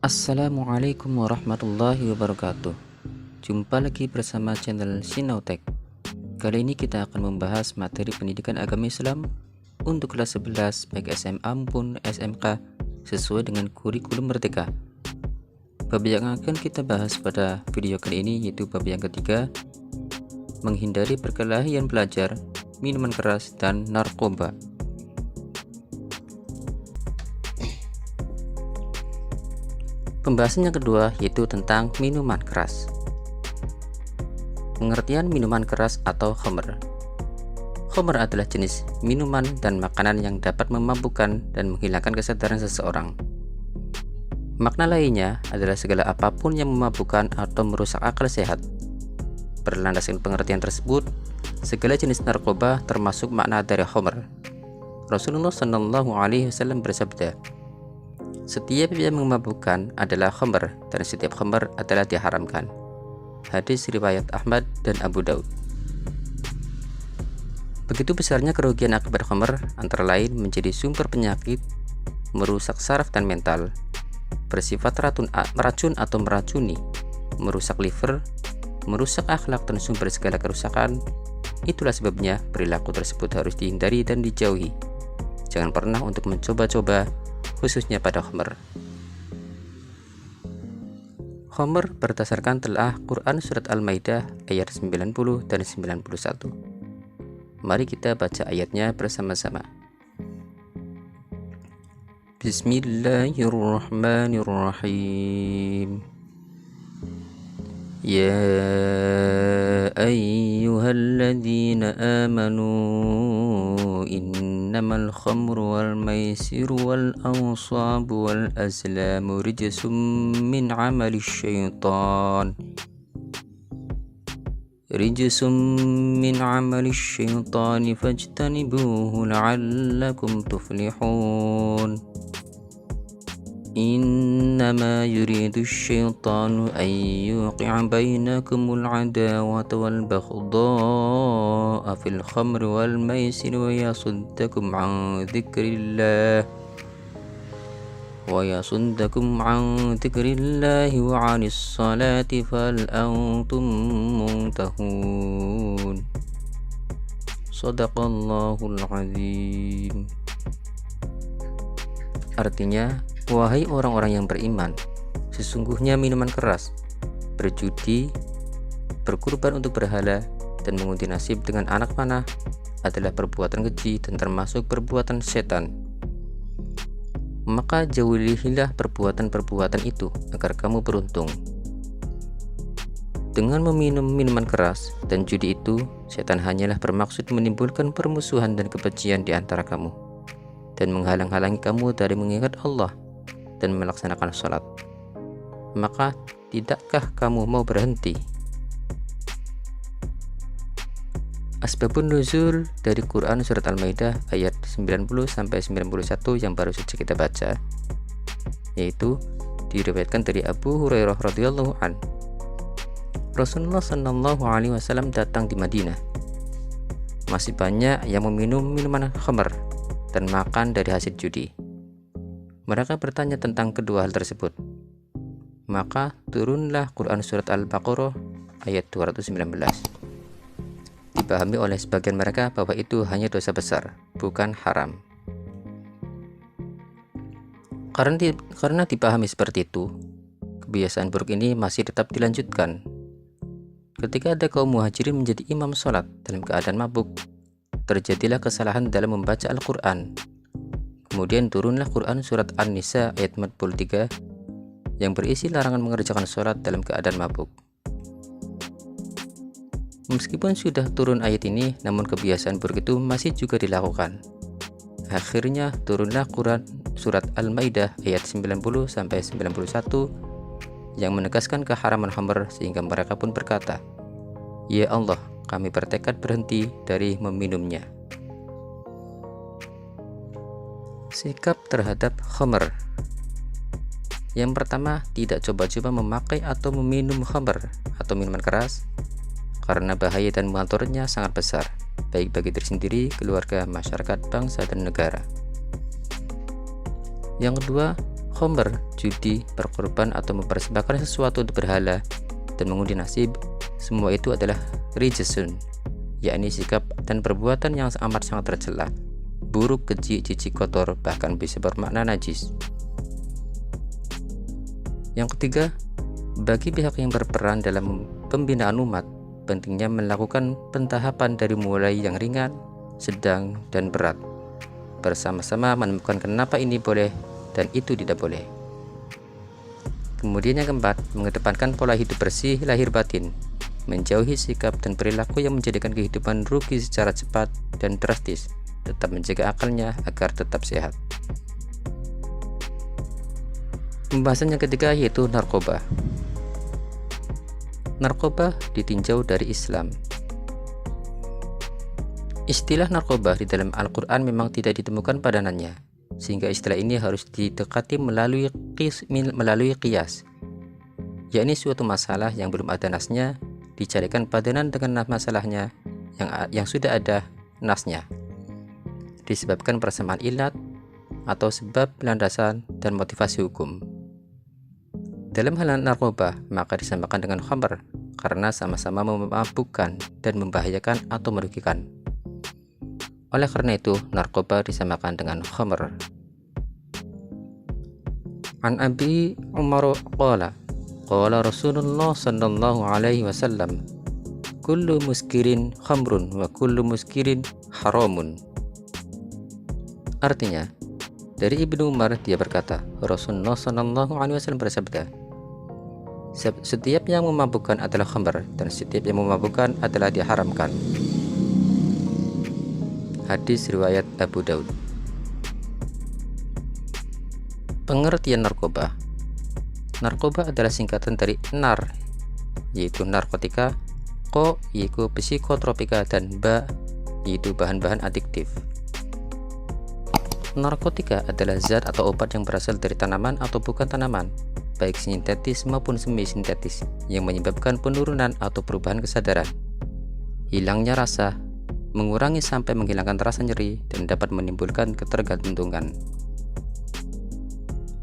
Assalamualaikum warahmatullahi wabarakatuh. Jumpa lagi bersama channel Sinautek. Kali ini kita akan membahas materi pendidikan agama Islam untuk kelas 11 baik SMA maupun SMK sesuai dengan kurikulum Merdeka. Bab yang akan kita bahas pada video kali ini yaitu bab yang ketiga, menghindari perkelahian belajar, minuman keras, dan narkoba. Pembahasan yang kedua yaitu tentang minuman keras. Pengertian minuman keras atau khamr. Khamr adalah jenis minuman dan makanan yang dapat memabukkan dan menghilangkan kesadaran seseorang. Makna lainnya adalah segala apapun yang memabukkan atau merusak akal sehat. Berlandaskan pengertian tersebut, segala jenis narkoba termasuk makna dari khamr. Rasulullah Shallallahu Alaihi Wasallam bersabda, "Setiap yang memabukkan adalah khamr dan setiap khamr adalah diharamkan." Hadis riwayat Ahmad dan Abu Daud. Begitu besarnya kerugian akibat khamr, antara lain menjadi sumber penyakit, merusak saraf dan mental, bersifat meracun atau meracuni, merusak liver, merusak akhlak dan sumber segala kerusakan. Itulah sebabnya perilaku tersebut harus dihindari dan dijauhi. Jangan pernah untuk mencoba-coba, khususnya pada khamr. Khamr berdasarkan telah Quran Surat Al-Maidah ayat 90 dan 91. Mari kita baca ayatnya bersama-sama. Bismillahirrahmanirrahim. Ya ayyuhalladzina amanu innamal khamru wal maisiru wal ansabu wal azlamu rijsum min amali syaitan fajtanibuhu la'allakum tuflihun. Innama yuridu syaitanu an yuqi'a bainakumul adawata wal baghdha'a fil khamri wal maisir wa yasuddakum an dzikrillah wa 'anis salati fal antum muntahun. Shadaqallahul azim. Artinya, wahai orang-orang yang beriman, sesungguhnya minuman keras, berjudi, berkurban untuk berhala, dan mengundi nasib dengan anak panah adalah perbuatan keji dan termasuk perbuatan setan. Maka jauhilah perbuatan-perbuatan itu agar kamu beruntung. Dengan meminum minuman keras dan judi itu, setan hanyalah bermaksud menimbulkan permusuhan dan kebencian di antara kamu, dan menghalang-halangi kamu dari mengingat Allah dan melaksanakan sholat. Maka tidakkah kamu mau berhenti? Asbabun nuzul dari Quran Surat Al-Maidah ayat 90-91 yang baru saja kita baca, yaitu diriwayatkan dari Abu Hurairah radhiyallahu an. Rasulullah Shallallahu Alaihi Wasallam datang di Madinah. Masih banyak yang meminum minuman khamr dan makan dari hasil judi. Mereka bertanya tentang kedua hal tersebut. Maka turunlah Quran Surat Al-Baqarah ayat 219. Dipahami oleh sebagian mereka bahwa itu hanya dosa besar, bukan haram. Karena dipahami seperti itu, kebiasaan buruk ini masih tetap dilanjutkan. Ketika ada kaum muhajirin menjadi imam sholat dalam keadaan mabuk, terjadilah kesalahan dalam membaca Al-Quran. Kemudian turunlah Quran Surat An-Nisa ayat 43 yang berisi larangan mengerjakan sholat dalam keadaan mabuk. Meskipun sudah turun ayat ini, namun kebiasaan buruk itu masih juga dilakukan. Akhirnya turunlah Quran Surat Al-Maidah ayat 90-91 yang menegaskan keharaman khamr, sehingga mereka pun berkata, "Ya Allah, kami bertekad berhenti dari meminumnya." Sikap terhadap khamr. Yang pertama, tidak coba-coba memakai atau meminum khamr atau minuman keras, karena bahaya dan mudaratnya sangat besar, baik bagi diri sendiri, keluarga, masyarakat, bangsa, dan negara. Yang kedua, khamr, judi, berkorban atau mempersembahkan sesuatu untuk berhala, dan mengundi nasib, semua itu adalah rijsun, yakni sikap dan perbuatan yang amat sangat tercela, buruk, keji, jijik, kotor, bahkan bisa bermakna najis. Yang ketiga, bagi pihak yang berperan dalam pembinaan umat, pentingnya melakukan pentahapan dari mulai yang ringan, sedang, dan berat, bersama-sama menemukan kenapa ini boleh dan itu tidak boleh. Kemudian yang keempat, mengedepankan pola hidup bersih lahir batin, menjauhi sikap dan perilaku yang menjadikan kehidupan rugi secara cepat dan drastis, tetap menjaga akalnya agar tetap sehat. Pembahasan yang ketiga yaitu narkoba. Narkoba ditinjau dari Islam. Istilah narkoba di dalam Al-Quran memang tidak ditemukan padanannya, sehingga istilah ini harus didekati melalui qiyas, yakni suatu masalah yang belum ada nasnya dicarikan padanan dengan masalahnya yang sudah ada nasnya, disebabkan persamaan ilat atau sebab, landasan, dan motivasi hukum. Dalam hal narkoba, maka disamakan dengan khamr karena sama-sama memabukkan dan membahayakan atau merugikan. Oleh karena itu, narkoba disamakan dengan khamr. An Abi Umar qala Rasulullah sallallahu alaihi wasallam, kullu muskirin khamrun wa kullu muskirin haramun. Artinya, dari Ibnu Umar dia berkata, Rasulullah sallallahu alaihi wasallam bersabda, setiap yang memabukkan adalah khamr dan setiap yang memabukkan adalah diharamkan. Hadis riwayat Abu Daud. Pengertian narkoba. Narkoba adalah singkatan dari nar, yaitu narkotika, ko yaitu psikotropika, dan ba yaitu bahan-bahan adiktif. Narkotika adalah zat atau obat yang berasal dari tanaman atau bukan tanaman, baik sintetis maupun semi sintetis, yang menyebabkan penurunan atau perubahan kesadaran, hilangnya rasa, mengurangi sampai menghilangkan rasa nyeri, dan dapat menimbulkan ketergantungan.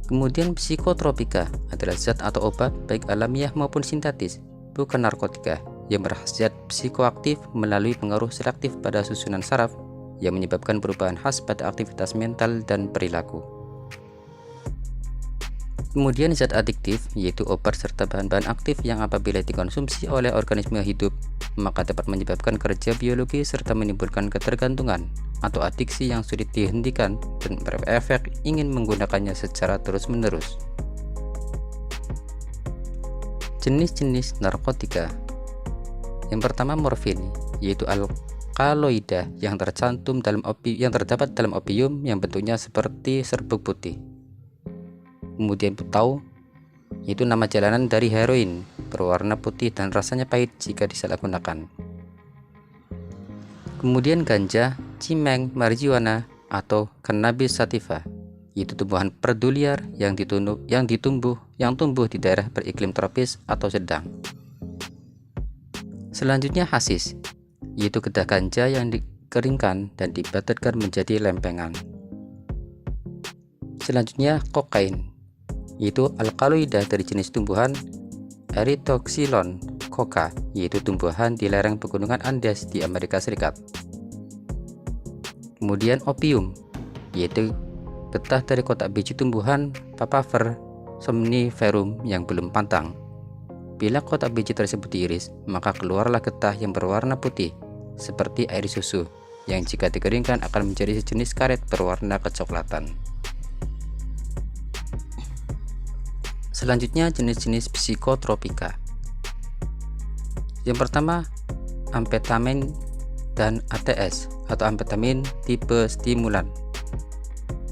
Kemudian psikotropika adalah zat atau obat baik alamiah maupun sintetis, bukan narkotika, yang berkhasiat psikoaktif melalui pengaruh selektif pada susunan saraf yang menyebabkan perubahan khas pada aktivitas mental dan perilaku. Kemudian zat adiktif yaitu obat serta bahan-bahan aktif yang apabila dikonsumsi oleh organisme hidup maka dapat menyebabkan kerja biologi serta menimbulkan ketergantungan atau adiksi yang sulit dihentikan dan berefek ingin menggunakannya secara terus-menerus. Jenis-jenis narkotika. Yang pertama morfin, yaitu alkaloida yang terdapat dalam opium yang bentuknya seperti serbuk putih. Kemudian tau, yaitu nama jalanan dari heroin, berwarna putih dan rasanya pahit jika disalahgunakan. Kemudian ganja, cimeng, marijuana, atau cannabis sativa, yaitu tumbuhan perduliar yang tumbuh di daerah beriklim tropis atau sedang. Selanjutnya hasis, yaitu getah ganja yang dikeringkan dan dibatetkan menjadi lempengan. Selanjutnya kokain, yaitu alkaloida dari jenis tumbuhan Erythoxylon coca, yaitu tumbuhan di lereng pegunungan Andes di Amerika Serikat. Kemudian opium, yaitu getah dari kotak biji tumbuhan Papaver somniferum yang belum pantang. Bila kotak biji tersebut diiris, maka keluarlah getah yang berwarna putih seperti air susu, yang jika dikeringkan akan menjadi sejenis karet berwarna kecoklatan. Selanjutnya jenis-jenis psikotropika. Yang pertama, amfetamin dan ATS atau amfetamin tipe stimulan,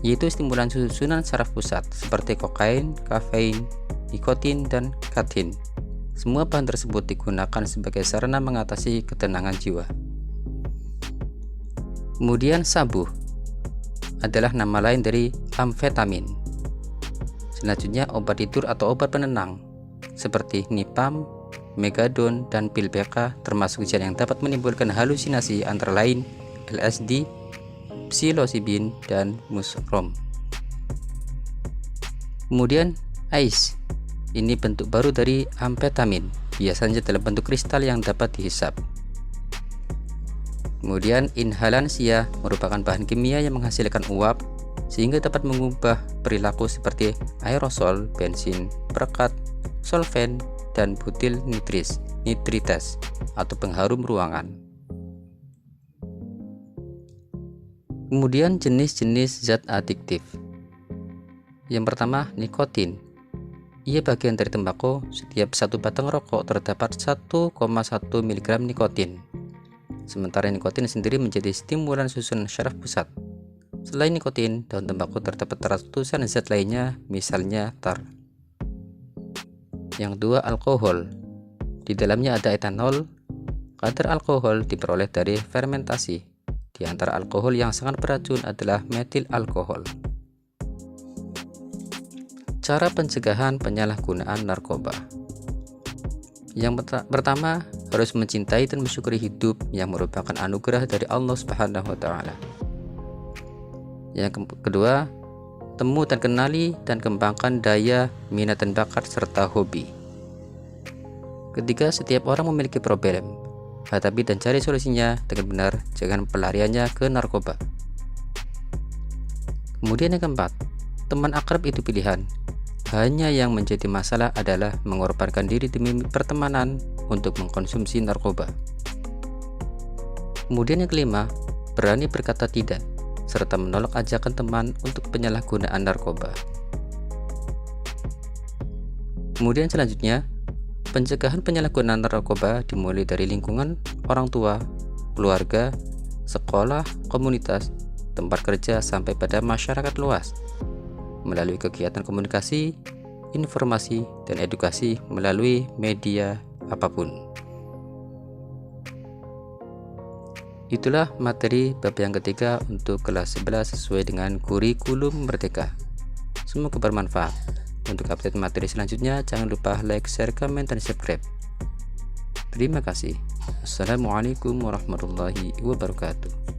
yaitu stimulan susunan saraf pusat seperti kokain, kafein, nikotin, dan katin. Semua bahan tersebut digunakan sebagai sarana mengatasi ketenangan jiwa. Kemudian sabu adalah nama lain dari amfetamin. Selanjutnya obat tidur atau obat penenang seperti Nipam, Megadon, dan pil BK termasuk zat yang dapat menimbulkan halusinasi antara lain LSD, psilocybin, dan mushroom. Kemudian ice, ini bentuk baru dari amfetamin, biasanya dalam bentuk kristal yang dapat dihisap. Kemudian inhalansia merupakan bahan kimia yang menghasilkan uap sehingga dapat mengubah perilaku seperti aerosol, bensin, perekat, solvent, dan butil nitritas atau pengharum ruangan. Kemudian jenis-jenis zat adiktif. Yang pertama, nikotin. Ia bagian dari tembakau. Setiap satu batang rokok terdapat 1,1 mg nikotin. Sementara nikotin sendiri menjadi stimulan susunan syaraf pusat. Selain nikotin, daun tembakau terdapat ratusan zat lainnya, misalnya tar. Yang kedua, alkohol. Di dalamnya ada etanol. Kadar alkohol diperoleh dari fermentasi. Di antara alkohol yang sangat beracun adalah metil alkohol. Cara pencegahan penyalahgunaan narkoba. Yang pertama, harus mencintai dan mensyukuri hidup yang merupakan anugerah dari Allah Subhanahu wa taala. Yang kedua, temu dan kenali dan kembangkan daya, minat dan bakat serta hobi. Ketiga, setiap orang memiliki problem. Hadapi dan cari solusinya dengan benar, jangan pelariannya ke narkoba. Kemudian yang keempat, teman akrab itu pilihan. Hanya yang menjadi masalah adalah mengorbankan diri demi pertemanan untuk mengkonsumsi narkoba. Kemudian yang kelima, berani berkata tidak, serta menolak ajakan teman untuk penyalahgunaan narkoba. Kemudian selanjutnya, pencegahan penyalahgunaan narkoba dimulai dari lingkungan orang tua, keluarga, sekolah, komunitas, tempat kerja, sampai pada masyarakat luas. Melalui kegiatan komunikasi, informasi, dan edukasi melalui media apapun. Itulah materi bab yang ketiga untuk kelas 11 sesuai dengan kurikulum Merdeka. Semoga bermanfaat. Untuk update materi selanjutnya, jangan lupa like, share, komen, dan subscribe. Terima kasih. Assalamualaikum warahmatullahi wabarakatuh.